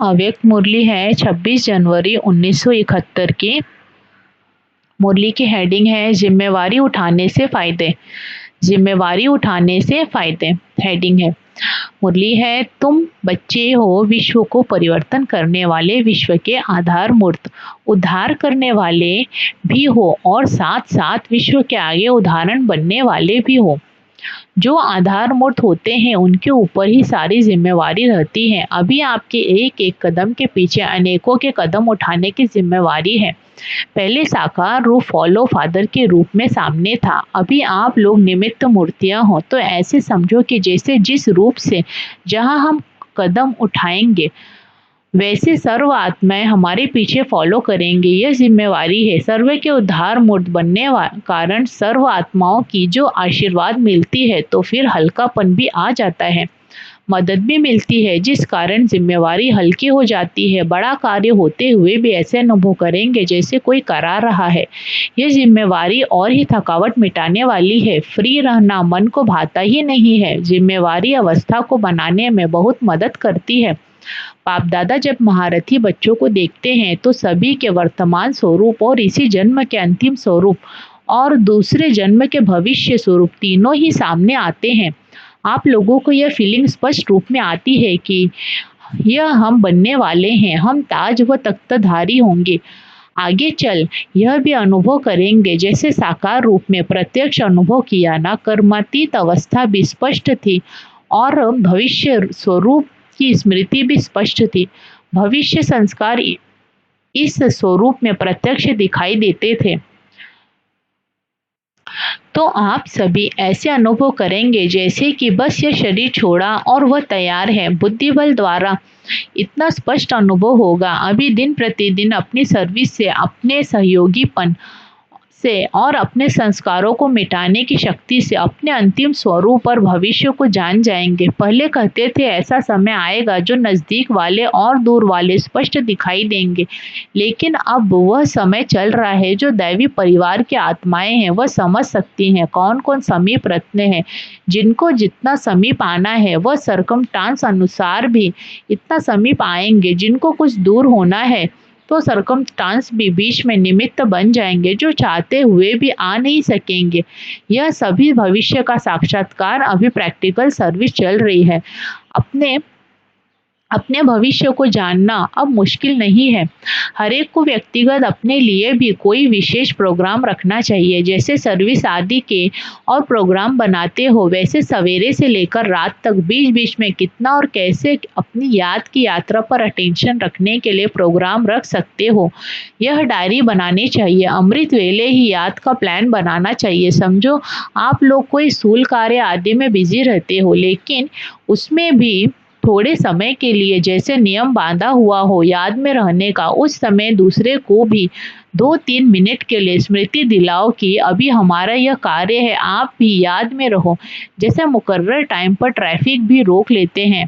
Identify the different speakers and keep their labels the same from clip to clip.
Speaker 1: अव्यक्त मुरली है 26 जनवरी 1971 की। मुरली की हेडिंग है जिम्मेवारी उठाने से फायदे। जिम्मेवारी उठाने से फायदे हेडिंग है। मुरली है, तुम बच्चे हो विश्व को परिवर्तन करने वाले, विश्व के आधार मूर्त उद्धार करने वाले भी हो और साथ साथ विश्व के आगे उदाहरण बनने वाले भी हो। जो आधार मूर्त होते हैं उनके ऊपर ही सारी जिम्मेवारी रहती है। अभी आपके एक एक कदम के पीछे अनेकों के कदम उठाने की जिम्मेवारी है। पहले साकार रूप फॉलो फादर के रूप में सामने था, अभी आप लोग निमित्त मूर्तियां हो। तो ऐसे समझो कि जैसे जिस रूप से जहां हम कदम उठाएंगे वैसे सर्व आत्माएं हमारे पीछे फॉलो करेंगे। यह जिम्मेवारी है। सर्व के उद्धार मूर्त बनने कारण सर्व आत्माओं की जो आशीर्वाद मिलती है तो फिर हल्कापन भी आ जाता है, मदद भी मिलती है, जिस कारण जिम्मेवारी हल्की हो जाती है। बड़ा कार्य होते हुए भी ऐसे अनुभव करेंगे जैसे कोई करा रहा है। यह जिम्मेवारी और ही थकावट मिटाने वाली है। फ्री रहना मन को भाता ही नहीं है। जिम्मेवारी अवस्था को बनाने में बहुत मदद करती है। बाप दादा जब महारथी बच्चों को देखते हैं तो सभी के वर्तमान स्वरूप और इसी जन्म के अंतिम स्वरूप और दूसरे जन्म के भविष्य स्वरूप तीनों ही सामने आते हैं। आप लोगों को यह फीलिंग स्पष्ट रूप में आती है कि यह हम बनने वाले हैं, हम ताज व तख्तधारी होंगे। आगे चल यह भी अनुभव करेंगे जैसे साकार रूप में प्रत्यक्ष अनुभव किया ना। कर्मातीत अवस्था भी स्पष्ट थी और भविष्य स्वरूप की स्मृति भी स्पष्ट थी। भविष्य संस्कार इस स्वरूप में प्रत्यक्ष दिखाई देते थे। तो आप सभी ऐसे अनुभव करेंगे जैसे कि बस यह शरीर छोड़ा और वह तैयार है। बुद्धि बल द्वारा इतना स्पष्ट अनुभव होगा। अभी दिन प्रतिदिन अपनी सर्विस से, अपने सहयोगीपन से और अपने संस्कारों को मिटाने की शक्ति से अपने अंतिम स्वरूप और भविष्य को जान जाएंगे। पहले कहते थे ऐसा समय आएगा जो नज़दीक वाले और दूर वाले स्पष्ट दिखाई देंगे, लेकिन अब वह समय चल रहा है जो दैवी परिवार की आत्माएं हैं वह समझ सकती हैं कौन कौन समीप रत्न हैं। जिनको जितना समीप आना है वह सरकमस्टांस अनुसार भी इतना समीप आएंगे। जिनको कुछ दूर होना है तो सरकमस्टांस भी बीच में निमित्त बन जाएंगे, जो चाहते हुए भी आ नहीं सकेंगे। यह सभी भविष्य का साक्षात्कार। अभी प्रैक्टिकल सर्विस चल रही है। अपने भविष्य को जानना अब मुश्किल नहीं है। हर एक को व्यक्तिगत अपने लिए भी कोई विशेष प्रोग्राम रखना चाहिए। जैसे सर्विस आदि के और प्रोग्राम बनाते हो वैसे सवेरे से लेकर रात तक बीच बीच में कितना और कैसे अपनी याद की यात्रा पर अटेंशन रखने के लिए प्रोग्राम रख सकते हो। यह डायरी बनानी चाहिए। अमृत वेले ही याद का प्लान बनाना चाहिए। समझो आप लोग कोई स्थूल कार्य आदि में बिजी रहते हो, लेकिन उसमें भी थोड़े समय के लिए जैसे नियम बांधा हुआ हो याद में रहने का, उस समय दूसरे को भी 2-3 मिनट के लिए स्मृति दिलाओ कि अभी हमारा यह कार्य है, आप भी याद में रहो। जैसे मुकर्रर टाइम पर ट्रैफिक भी रोक लेते हैं,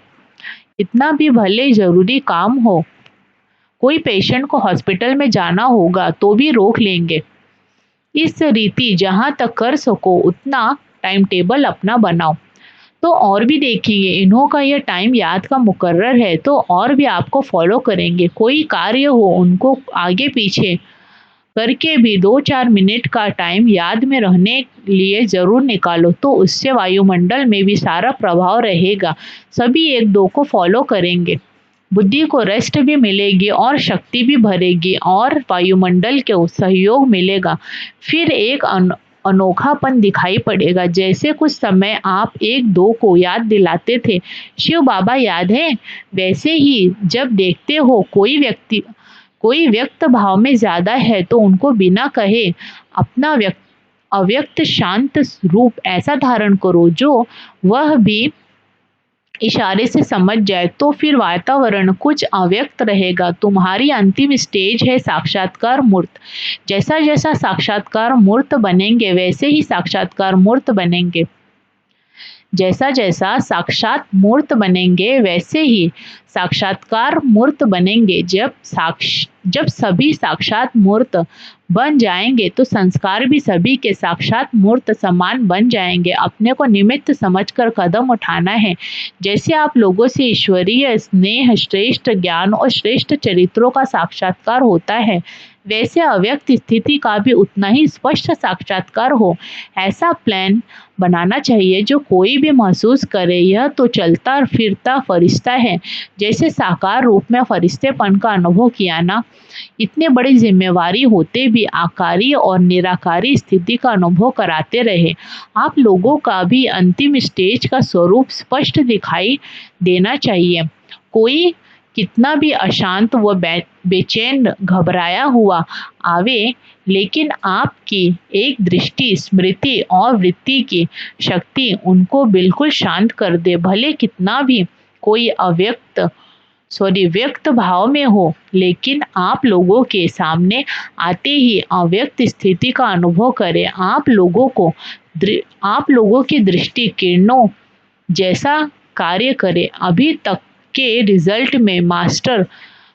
Speaker 1: इतना भी भले जरूरी काम हो, कोई पेशेंट को हॉस्पिटल में जाना होगा तो भी रोक लेंगे। इस रीति जहां तक कर सको उतना टाइम टेबल अपना बनाओ। तो और भी देखेंगे इन्हों का यह टाइम याद का मुकर्रर है तो और भी आपको फॉलो करेंगे। कोई कार्य हो उनको आगे पीछे करके भी 2-4 मिनट का टाइम याद में रहने लिए जरूर निकालो, तो उससे वायुमंडल में भी सारा प्रभाव रहेगा। सभी एक दो को फॉलो करेंगे, बुद्धि को रेस्ट भी मिलेगी और शक्ति भी भरेगी और वायुमंडल के सहयोग मिलेगा। फिर एक अनोखापन दिखाई पड़ेगा। जैसे कुछ समय आप एक दो को याद दिलाते थे शिव बाबा याद है, वैसे ही जब देखते हो कोई व्यक्त भाव में ज्यादा है तो उनको बिना कहे अपना अव्यक्त शांत रूप ऐसा धारण करो जो वह भी इशारे से समझ जाए, तो फिर वातावरण कुछ अव्यक्त रहेगा। तुम्हारी अंतिम स्टेज है साक्षात्कार मूर्त। जैसा जैसा साक्षात्कार मूर्त बनेंगे वैसे ही साक्षात्कार मूर्त बनेंगे। जैसा जैसा साक्षात मूर्त बनेंगे वैसे ही साक्षात्कार मूर्त बनेंगे। जब सभी साक्षात मूर्त बन जाएंगे तो संस्कार भी सभी के साक्षात मूर्त समान बन जाएंगे। अपने को निमित्त समझकर कदम उठाना है। जैसे आप लोगों से ईश्वरीय स्नेह, श्रेष्ठ ज्ञान और श्रेष्ठ चरित्रों का साक्षात्कार होता है, वैसे अव्यक्त स्थिति का भी उतना ही स्पष्ट साक्षात्कार हो। ऐसा प्लान बनाना चाहिए जो कोई भी महसूस करे यह तो चलता फिरता फरिश्ता है। जैसे साकार रूप में फरिश्तेपन का अनुभव किया ना, इतने बड़ी जिम्मेवारी होते भी आकारी और निराकारी स्थिति का अनुभव कराते रहे। आप लोगों का भी अंतिम स्टेज का स्वरूप स्पष्ट दिखाई देना चाहिए। कोई कितना भी अशांत व बेचैन घबराया हुआ आवे, लेकिन आपकी एक दृष्टि, स्मृति और वृत्ति की शक्ति उनको बिल्कुल शांत कर दे। भले कितना भी कोई व्यक्त भाव में हो, लेकिन आप लोगों के सामने आते ही अव्यक्त स्थिति का अनुभव करें। आप लोगों की दृष्टि किरणों जैसा कार्य करे। अभी तक के रिजल्ट में मास्टर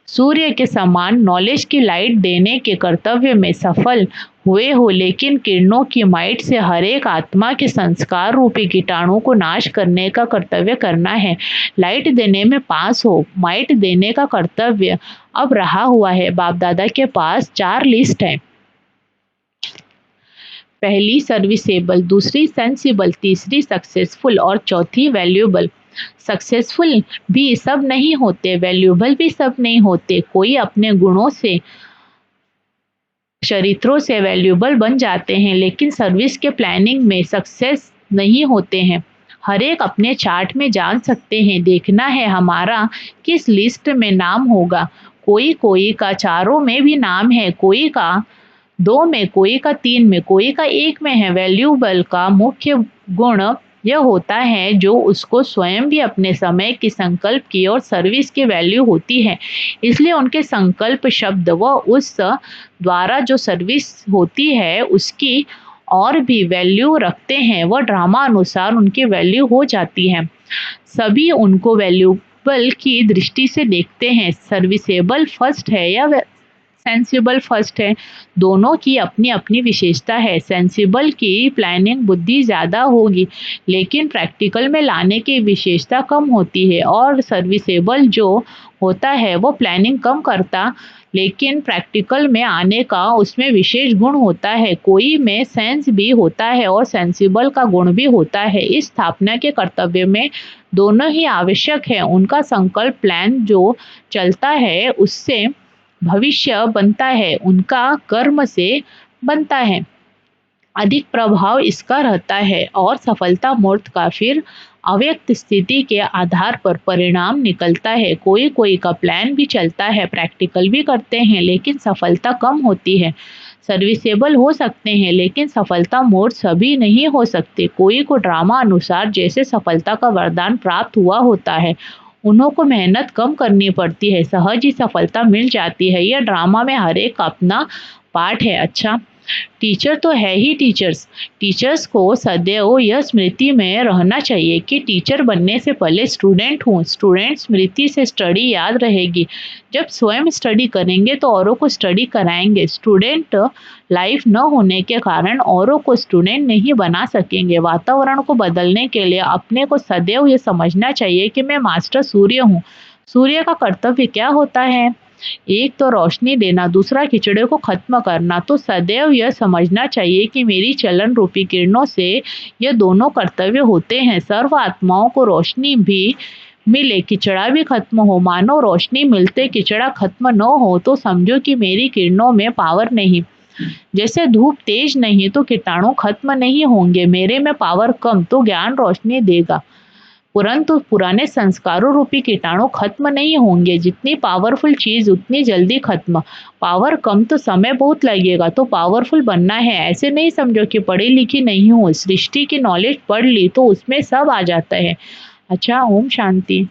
Speaker 1: सूर्य के समान नॉलेज की लाइट देने के कर्तव्य में सफल हुए हो, लेकिन किरणों की माइट से हर एक आत्मा के संस्कार रूपी कीटाणु को नाश करने का कर्तव्य करना है। लाइट देने में पास हो, माइट देने का कर्तव्य अब रहा हुआ है। बाप दादा के पास 4 लिस्ट है। पहली सर्विसेबल, दूसरी सेंसिबल, तीसरी सक्सेसफुल और चौथी वैल्यूएबल। सक्सेसफुल भी सब नहीं होते, वैल्यूएबल भी सब नहीं होते। कोई अपने गुणों से, चरित्रों से वैल्यूएबल बन जाते हैं, लेकिन सर्विस के प्लानिंग में सक्सेस नहीं होते हैं। हर एक अपने चार्ट में जान सकते हैं। देखना है हमारा किस लिस्ट में नाम होगा। कोई का 4 में भी नाम है, कोई का 2 में, कोई का 3 में, कोई का 1 में है। वैल्यूएबल का मुख्य गुण यह होता है जो उसको स्वयं भी अपने समय की संकल्प की और सर्विस की वैल्यू होती है। इसलिए उनके संकल्प शब्द व उस द्वारा जो सर्विस होती है उसकी और भी वैल्यू रखते हैं। वह ड्रामा अनुसार उनकी वैल्यू हो जाती है। सभी उनको वैल्यूएबल की दृष्टि से देखते हैं। सर्विसेबल फर्स्ट है या सेंसिबल फर्स्ट है, दोनों की अपनी अपनी विशेषता है। सेंसिबल की प्लानिंग बुद्धि ज़्यादा होगी, लेकिन प्रैक्टिकल में लाने की विशेषता कम होती है। और सर्विसेबल जो होता है वो प्लानिंग कम करता, लेकिन प्रैक्टिकल में आने का उसमें विशेष गुण होता है। कोई में सेंस भी होता है और सेंसिबल का गुण भी होता है। इस स्थापना के कर्तव्य में दोनों ही आवश्यक है। उनका संकल्प प्लान जो चलता है उससे भविष्य बनता है, उनका कर्म से बनता है। अधिक प्रभाव इसका रहता है और सफलता मूर्त का फिर अव्यक्त स्थिति के आधार पर परिणाम निकलता है। कोई का प्लान भी चलता है, प्रैक्टिकल भी करते हैं, लेकिन सफलता कम होती है। सर्विसेबल हो सकते हैं, लेकिन सफलता मूर्त सभी नहीं हो सकते। कोई को ड्रामा अनुसार जैसे सफलता का वरदान प्राप्त हुआ होता है, उन्हों को मेहनत कम करनी पड़ती है, सहज ही सफलता मिल जाती है। यह ड्रामा में हर एक अपना पार्ट है। अच्छा, टीचर तो है ही टीचर्स को सदैव यह स्मृति में रहना चाहिए कि टीचर बनने से पहले स्टूडेंट हूँ। स्टूडेंट स्मृति से स्टडी याद रहेगी। जब स्वयं स्टडी करेंगे तो औरों को स्टडी कराएंगे। स्टूडेंट लाइफ न होने के कारण औरों को स्टूडेंट नहीं बना सकेंगे। वातावरण को बदलने के लिए अपने को सदैव यह समझना चाहिए कि मैं मास्टर सूर्य हूँ। सूर्य का कर्तव्य क्या होता है? एक तो रोशनी देना, दूसरा कीचड़े को खत्म करना। तो सदैव यह समझना चाहिए कि मेरी चलन रूपी किरणों से यह दोनों कर्तव्य होते हैं। सर्व आत्माओं को रोशनी भी मिले, किचड़ा भी खत्म हो। मानो रोशनी मिलते किचड़ा खत्म न हो तो समझो कि मेरी किरणों में पावर नहीं। जैसे धूप तेज नहीं तो कीटाणु खत्म नहीं होंगे। मेरे में पावर कम तो ज्ञान रोशनी देगा, परंतु पुराने संस्कारों रूपी कीटाणु खत्म नहीं होंगे। जितनी पावरफुल चीज उतनी जल्दी खत्म। पावर कम तो समय बहुत लगेगा। तो पावरफुल बनना है, ऐसे नहीं समझो कि पढ़ी लिखी नहीं हूँ, सृष्टि की नॉलेज पढ़ ली तो उसमें सब आ जाता है। अच्छा, ओम शांति।